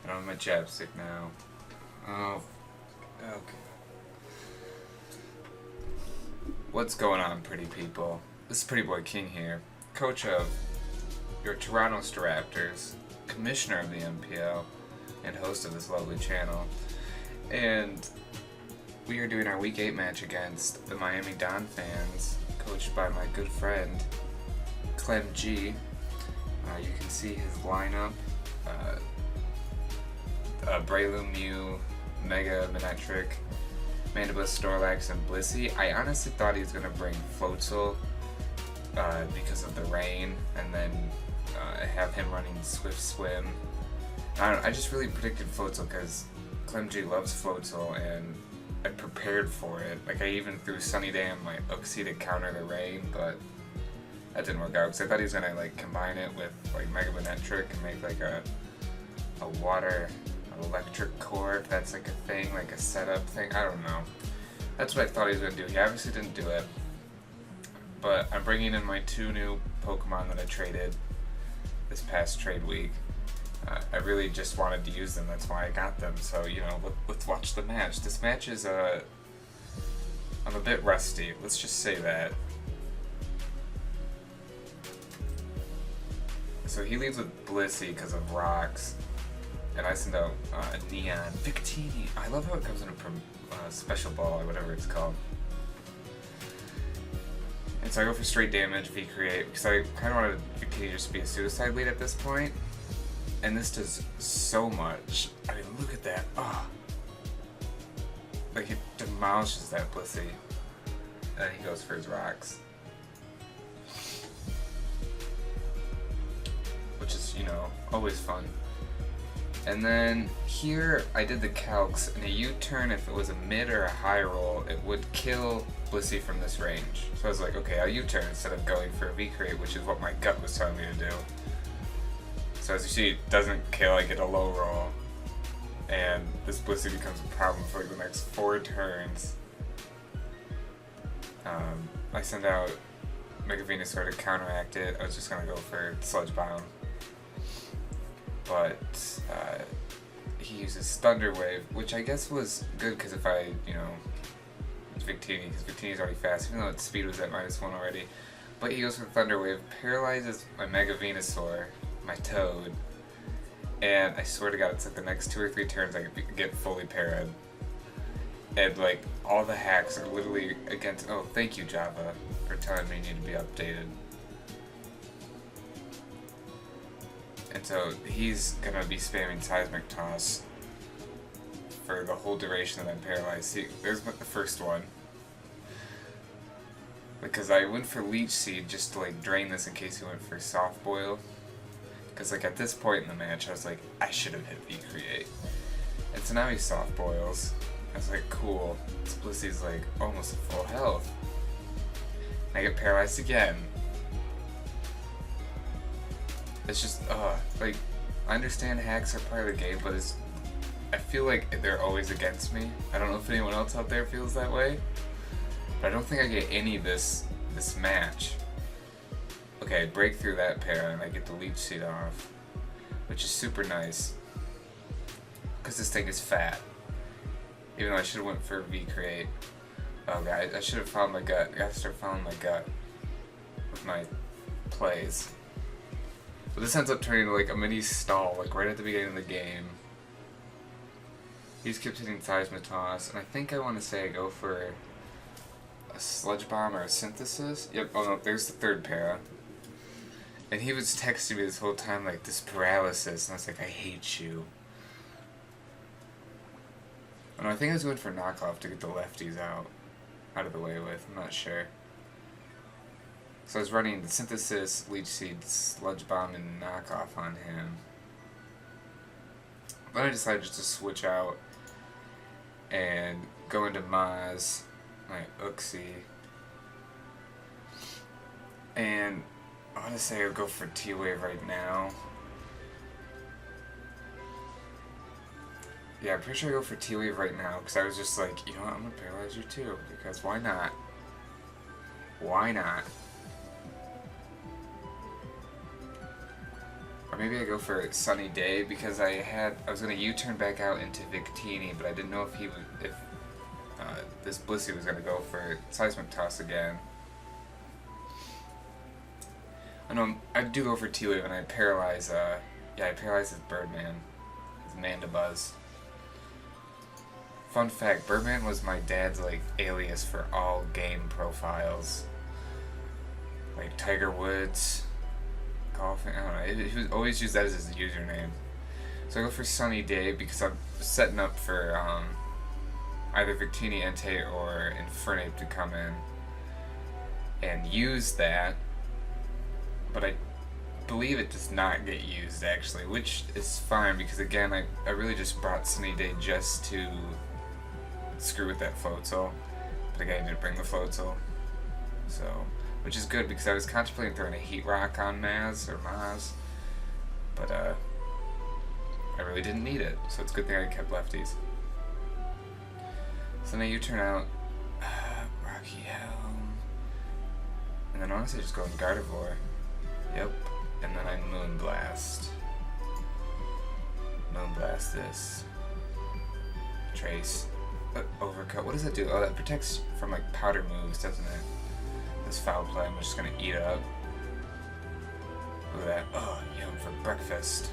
I don't have my chapstick now. Oh, okay. What's going on, pretty people? This is Pretty Boy King here, coach of your Toronto Staraptors, commissioner of the NPL, and host of this lovely channel. And we are doing our Week 8 match against the Miami Donphans, coached by my good friend, Clem-G. You can see his lineup. Breloom, Mew, Mega, Manetric, Mandibus, Snorlax, and Blissey. I honestly thought he was going to bring Floatzel because of the rain, and then have him running Swift Swim. I just really predicted Floatzel because Clem-G loves Floatzel, and I prepared for it. Like, I even threw Sunny Day on my Uxie to counter the rain, but that didn't work out because I thought he was going to like combine it with like Mega Manetric and make like a water electric core, if that's like a thing, like a setup thing. I don't know. That's what I thought he was going to do. He obviously didn't do it. But I'm bringing in my 2 new Pokemon that I traded this past trade week. I really just wanted to use them, that's why I got them. So, you know, let's watch the match. This match is, I'm a bit rusty, let's just say that. So he leaves with Blissey because of rocks. And I send out Neon Victini. I love how it comes in a special ball or whatever it's called. And so I go for straight damage, V-Create, because I kind of wanted Victini just to be a suicide lead at this point. And this does so much. I mean, look at that. Oh. Like, it demolishes that Blissey. And he goes for his rocks. Which is, you know, always fun. And then here I did the calcs, and a U-turn, if it was a mid or a high roll, it would kill Blissey from this range. So I was like, okay, I'll U-turn instead of going for a V-Create, which is what my gut was telling me to do. So as you see, it doesn't kill, I get a low roll. And this Blissey becomes a problem for like the next 4 turns. I send out Mega Venusaur to counteract it. I was just gonna go for Sludge Bomb. But he uses Thunder Wave, which I guess was good because if I, you know, it's Victini, because Victini's already fast, even though its speed was at -1 already. But he goes for Thunder Wave, paralyzes my Mega Venusaur, my Toad, and I swear to God, it's like the next 2 or 3 turns I get fully parried. And like, all the hacks are literally against, oh, thank you Java, for telling me you need to be updated. And so he's gonna be spamming Seismic Toss for the whole duration that I'm paralyzed. See, there's the first one. Because I went for Leech Seed just to like drain this in case he went for Soft Boil. Because like at this point in the match I was like, I should have hit V-Create. And so now he Soft Boils. I was like, cool. This Blissey's like almost at full health. And I get paralyzed again. It's just, like, I understand hacks are part of the game, but I feel like they're always against me. I don't know if anyone else out there feels that way, but I don't think I get any this match. Okay, I break through that pair and I get the Leech Seed off, which is super nice, because this thing is fat. Even though I should have went for V-Create. Oh god, I should have followed my gut. I gotta start following my gut with my plays. But this ends up turning into like a mini stall, like right at the beginning of the game. He just keeps hitting Seismitoss, and I think I want to say I go for a Sludge Bomb or a Synthesis. Yep, oh no, there's the third para. And he was texting me this whole time like, this paralysis, and I was like, I hate you. Oh no, I think I was going for knockoff to get the lefties out of the way with, I'm not sure. So I was running the Synthesis, Leech Seed, Sludge Bomb, and knockoff on him. Then I decided just to switch out and go into Maz, my Uxie. And I want to say I would go for T-Wave right now. Yeah, I'm pretty sure I go for T-Wave right now, because I was just like, you know what, I'm going to paralyze you too, because why not? Why not? Or maybe I go for Sunny Day because I was gonna U-turn back out into Victini, but I didn't know if this Blissey was gonna go for Seismic Toss again. I know I do go for T-Wave and I paralyze. I paralyze his Birdman, his Mandibuzz. Fun fact: Birdman was my dad's like alias for all game profiles, like Tiger Woods. Golfing, I don't know. He was always used that as his username. So I go for Sunny Day because I'm setting up for either Victini, Entei, or Infernape to come in and use that. But I believe it does not get used actually, which is fine because again, I really just brought Sunny Day just to screw with that Floatzel. But again, I didn't bring the Floatzel. So. Which is good because I was contemplating throwing a Heat Rock on Maz, but I really didn't need it, so it's a good thing I kept lefties. So now you turn out Rocky Helm, and then honestly just go in Gardevoir. Yep, and then I Moonblast. Moonblast this. Trace. Overcut. What does that do? Oh, that protects from like powder moves, doesn't it? This foul play, I'm just gonna eat it up. Look at that. Oh, yum for breakfast.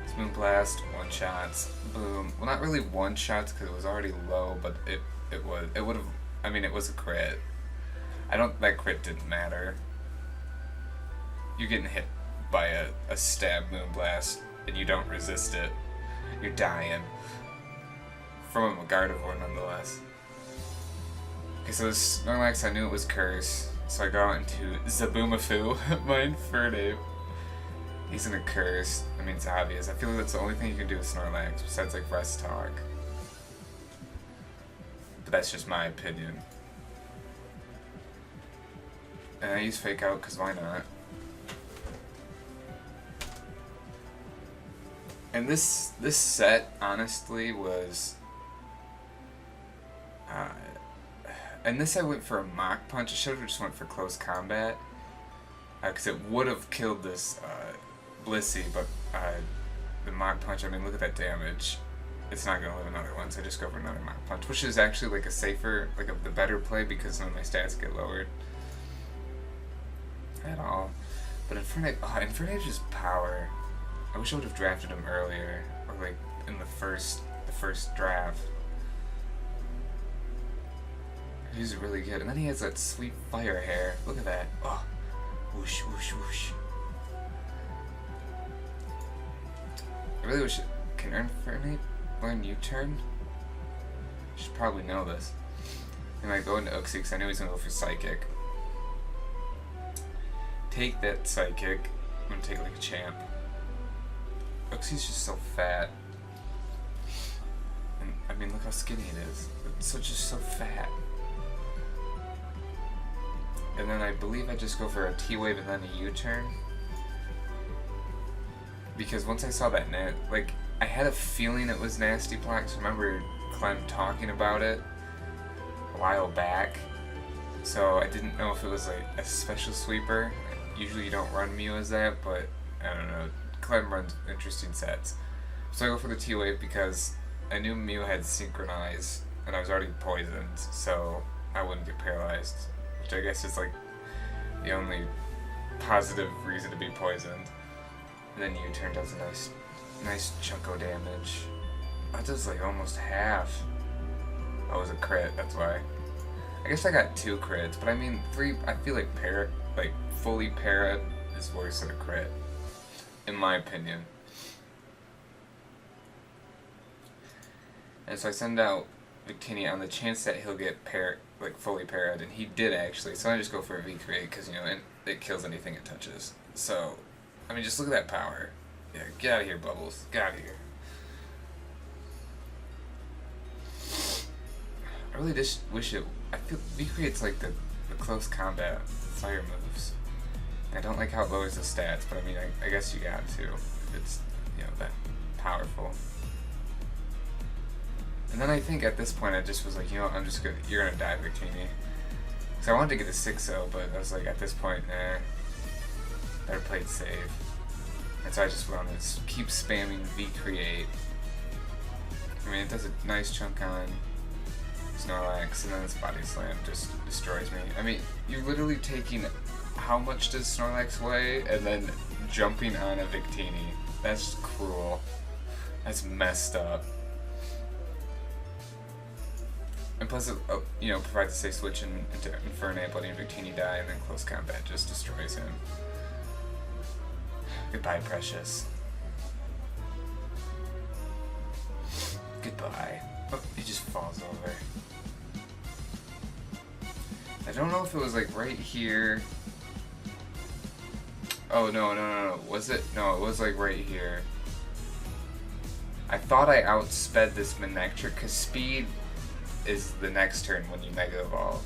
This Moonblast, one shots, boom. Well, not really one shots because it was already low, but it would have. I mean, it was a crit. That crit didn't matter. You're getting hit by a stab Moonblast and you don't resist it. You're dying. From a Gardevoir nonetheless. Okay, so this Snorlax, I knew it was Curse, so I go out into Zaboomafoo, my Infernape. He's in a Curse. I mean, it's obvious. I feel like that's the only thing you can do with Snorlax, besides, like, Rest Talk. But that's just my opinion. And I use Fake Out, because why not? And this set, honestly, was... and this I went for a Mach Punch. I should have just went for Close Combat. Because it would have killed this Blissey, but the Mach Punch, I mean, look at that damage. It's not going to live another one, so I just go for another Mach Punch. Which is actually like a safer, like the better play because none of my stats get lowered. At all. But Infernape is power. I wish I would have drafted him earlier. Or like in the first draft. He's really good. And then he has that sweet fire hair. Look at that. Oh. Whoosh, whoosh, whoosh. I really wish... Can Infernape learn U-turn? Should probably know this. And I go into Uxie because I knew he was going to go for Psychic. Take that Psychic. I'm going to take it like a champ. Uxie's just so fat. And, I mean, look how skinny it is. It's just so fat. And then I believe I just go for a T-Wave and then a U-turn. Because once I saw that like, I had a feeling it was Nasty Plot. I remember Clem talking about it a while back. So I didn't know if it was like a special sweeper. Usually you don't run Mew as that, but I don't know. Clem runs interesting sets. So I go for the T-Wave because I knew Mew had Synchronize and I was already poisoned, so I wouldn't get paralyzed. Which I guess is like the only positive reason to be poisoned. And then U-turn does a nice chunko damage. That does like almost half. Oh, it was a crit, that's why. I guess I got 2 crits, but I mean 3. I feel like fully para is worse than a crit, in my opinion. And so I send out Victini on the chance that he'll get fully parried, and he did actually. So I just go for a V-Create because and it kills anything it touches. So, I mean, just look at that power. Yeah, get out of here, Bubbles. Get out of here. I really just wish it. I feel V-Create's like the close combat fire moves. And I don't like how it lowers the stats, but I mean, I guess you got to if it's that powerful. And then I think at this point I just was like, I'm just gonna, you're gonna die, Victini. Because I wanted to get a 6-0, but I was like, at this point, nah, better play it safe. And so I just want to keep spamming V-Create. I mean, it does a nice chunk on Snorlax, and then its Body Slam just destroys me. I mean, you're literally taking how much does Snorlax weigh and then jumping on a Victini. That's cruel. That's messed up. And plus, it, provides a safe switch into Infernape, letting Victini die, and then close combat just destroys him. Goodbye, Precious. Goodbye. Oh, he just falls over. I don't know if it was like right here. Oh, no. Was it? No, it was like right here. I thought I outsped this Manectric because speed is the next turn when you Mega Evolve.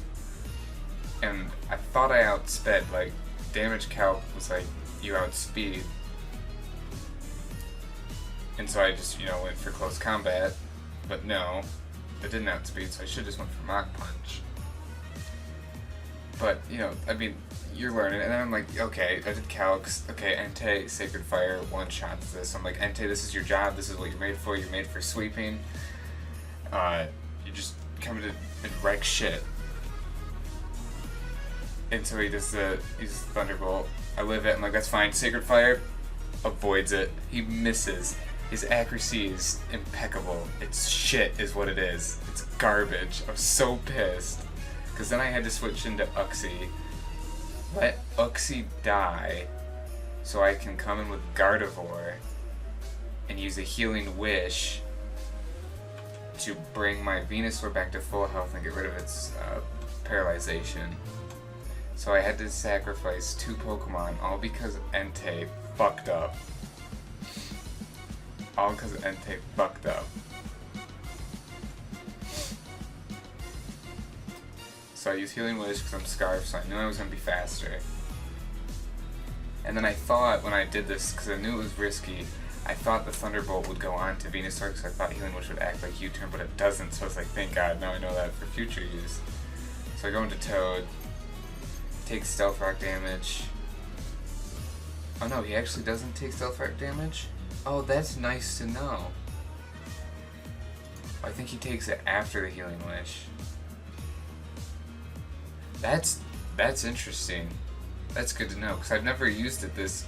And I thought I outsped, like, damage calc was like, you outspeed. And so I just, went for close combat. But no, it didn't outspeed, so I should just went for Mach Punch. But, I mean, you're learning, and then I'm like, okay, I did calcs, okay, Entei, Sacred Fire, one-shots this. I'm like, Entei, this is your job, this is what you're made for sweeping. You just come to and wreck shit. And so he uses Thunderbolt. I live it, I'm like, that's fine. Sacred Fire avoids it. He misses. His accuracy is impeccable. It's shit is what it is. It's garbage. I was so pissed. Because then I had to switch into Uxie. Let Uxie die so I can come in with Gardevoir and use a Healing Wish to bring my Venusaur back to full health and get rid of its paralyzation. So I had to sacrifice 2 Pokemon, all because Entei fucked up. All because Entei fucked up. So I used Healing Wish because I'm Scarf, so I knew I was going to be faster. And then I thought, when I did this, because I knew it was risky, I thought the Thunderbolt would go on to Venusaur, because I thought Healing Wish would act like U-turn, but it doesn't, so I was like, thank God, now I know that for future use. So I go into Toad, take Stealth Rock damage. Oh no, he actually doesn't take Stealth Rock damage? Oh, that's nice to know. I think he takes it after the Healing Wish. That's interesting. That's good to know, because I've never used it this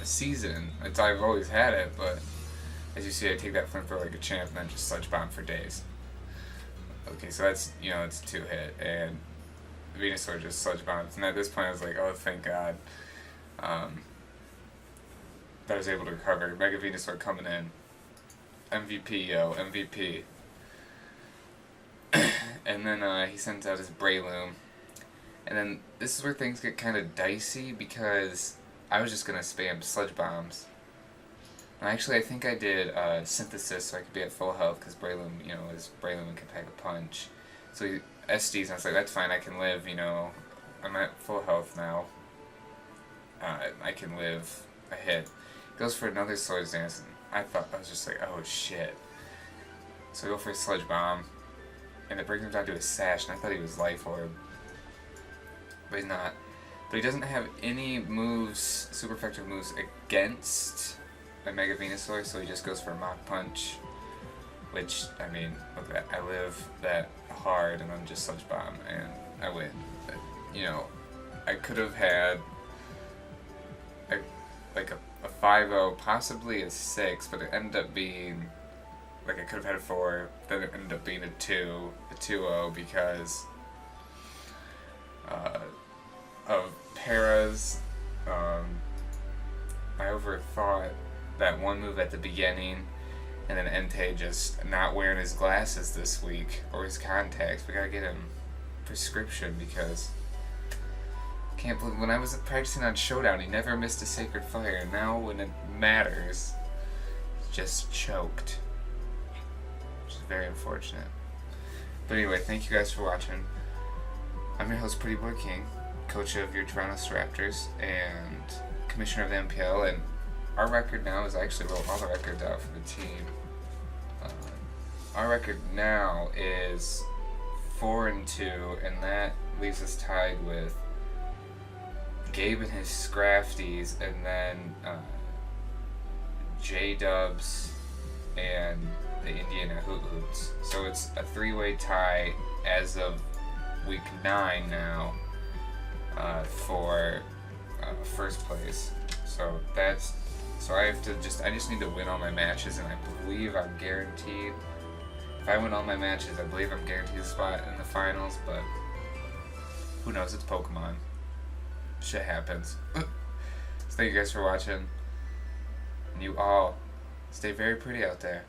season. I've always had it, but as you see, I take that Flamethrower like a champ and then just Sludge Bomb for days. Okay, so that's, it's 2-hit, and Venusaur just Sludge Bombs, and at this point I was like, oh, thank God. That I was able to recover. Mega Venusaur coming in. MVP, yo, MVP. And then he sends out his Breloom. And then this is where things get kind of dicey because I was just going to spam Sludge Bombs. And actually, I think I did Synthesis so I could be at full health because Breloom, is Breloom and can pack a punch. So he SDs, and I was like, that's fine, I can live, I'm at full health now. I can live a hit. Goes for another Swords Dance, and I was just like, oh shit. So I go for a Sludge Bomb, and it brings him down to a Sash, and I thought he was Life Orb. But he's not. But he doesn't have any moves, super effective moves against a Mega Venusaur, so he just goes for a Mach Punch. Which, I mean, look at that. I live that hard, and then just Sludge Bomb, and I win. But, I could have had a 5-0, possibly a 6, but it ended up being, I could have had a 4, then it ended up being a 2-0 because of Paras. I overthought that one move at the beginning, and then Entei just not wearing his glasses this week, or his contacts. We gotta get him prescription because can't believe when I was practicing on Showdown, he never missed a Sacred Fire, and now when it matters, just choked. Which is very unfortunate. But anyway, thank you guys for watching. I'm your host, Pretty Boy King, coach of your Toronto Staraptors, and commissioner of the NPL, and our record now is, I actually wrote all the records out for the team. Our record now is 4-2, and that leaves us tied with Gabe and his Scrafties, and then J-Dubs, and the Indiana Hoot Hoots. So it's a three-way tie as of week 9 now for first place. So I just need to win all my matches, and I believe I'm guaranteed. If I win all my matches, I believe I'm guaranteed a spot in the finals, but who knows? It's Pokemon. Shit happens. So thank you guys for watching. And you all stay very pretty out there.